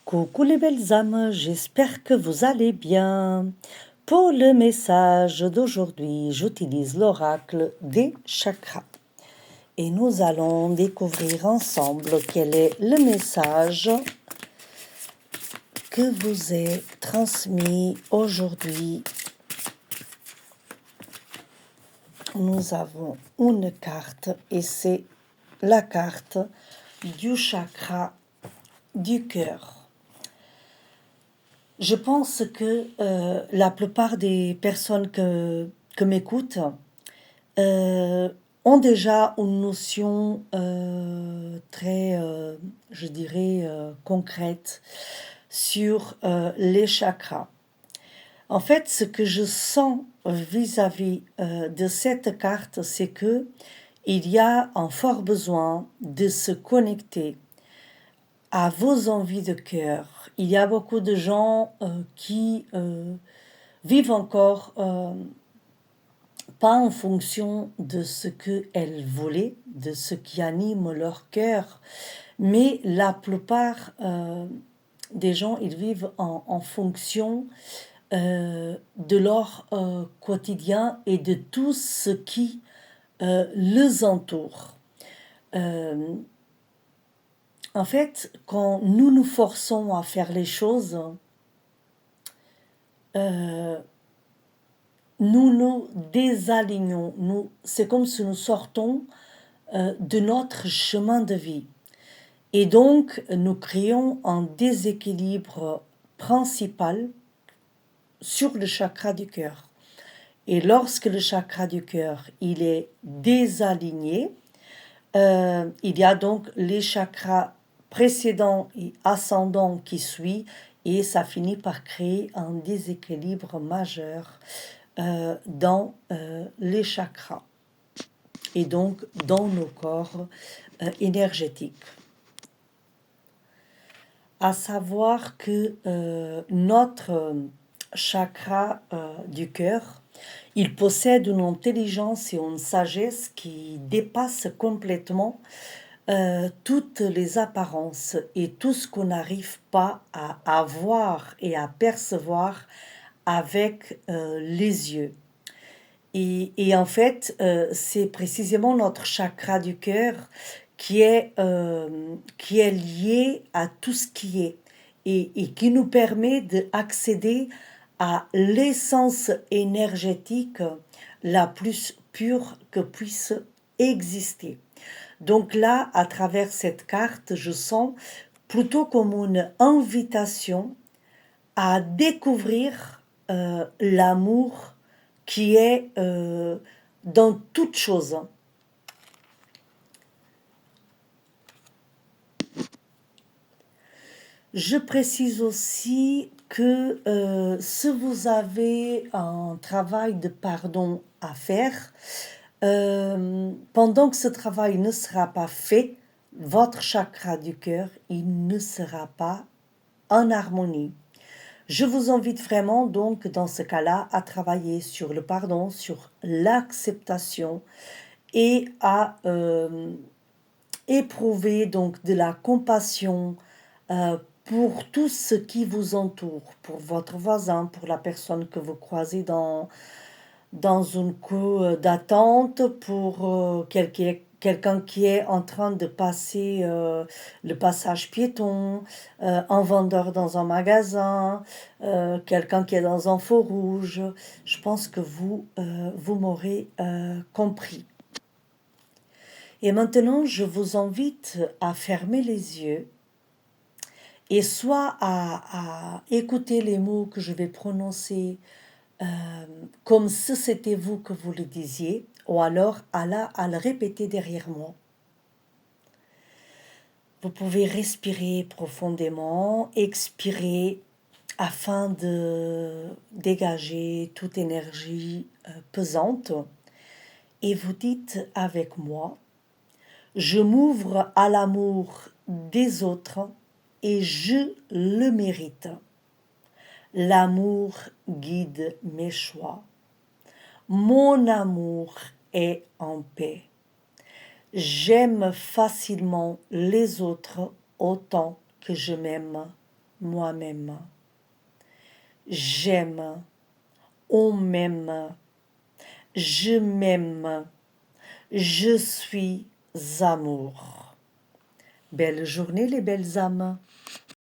Coucou les belles âmes, j'espère que vous allez bien. Pour le message d'aujourd'hui, j'utilise l'oracle des chakras. Et nous allons découvrir ensemble quel est le message que vous est transmis aujourd'hui. Nous avons une carte et c'est la carte du chakra du cœur. Je pense que la plupart des personnes que m'écoutent ont déjà une notion très, je dirais, concrète sur les chakras. En fait, ce que je sens vis-à-vis de cette carte, c'est que il y a un fort besoin de se connecter à vos envies de cœur. Il y a beaucoup de gens qui vivent encore pas en fonction de ce qu'elles voulaient, de ce qui anime leur cœur, mais la plupart des gens, ils vivent en fonction de leur quotidien et de tout ce qui les entoure. En fait, quand nous nous forçons à faire les choses, nous nous désalignons. C'est comme si nous sortons de notre chemin de vie. Et donc, nous créons un déséquilibre principal sur le chakra du cœur. Et lorsque le chakra du cœur, il est désaligné, il y a donc les chakras précédents et ascendants qui suivent et ça finit par créer un déséquilibre majeur dans les chakras et donc dans nos corps énergétiques. À savoir que notre chakra du cœur, il possède une intelligence et une sagesse qui dépassent complètement toutes les apparences et tout ce qu'on n'arrive pas à voir et à percevoir avec les yeux. Et en fait, c'est précisément notre chakra du cœur qui est lié à tout ce qui est et qui nous permet d'accéder à l'essence énergétique la plus pure que puisse exister. Donc là, à travers cette carte, je sens plutôt comme une invitation à découvrir l'amour qui est dans toute chose. Je précise aussi que si vous avez un travail de pardon à faire, pendant que ce travail ne sera pas fait, votre chakra du cœur, il ne sera pas en harmonie. Je vous invite vraiment donc dans ce cas-là à travailler sur le pardon, sur l'acceptation et à éprouver donc de la compassion pour tout ce qui vous entoure, pour votre voisin, pour la personne que vous croisez dans une cour d'attente, pour quelqu'un qui est en train de passer le passage piéton, un vendeur dans un magasin, quelqu'un qui est dans un feu rouge. Je pense que vous m'aurez compris. Et maintenant, je vous invite à fermer les yeux et soit à écouter les mots que je vais prononcer comme si c'était vous que vous le disiez, ou alors à le répéter derrière moi. Vous pouvez respirer profondément, expirer afin de dégager toute énergie pesante. Et vous dites avec moi, je m'ouvre à l'amour des autres et je le mérite. L'amour guide mes choix. Mon amour est en paix. J'aime facilement les autres autant que je m'aime moi-même. J'aime, on m'aime, je m'aime, je suis amour. Belle journée les belles âmes.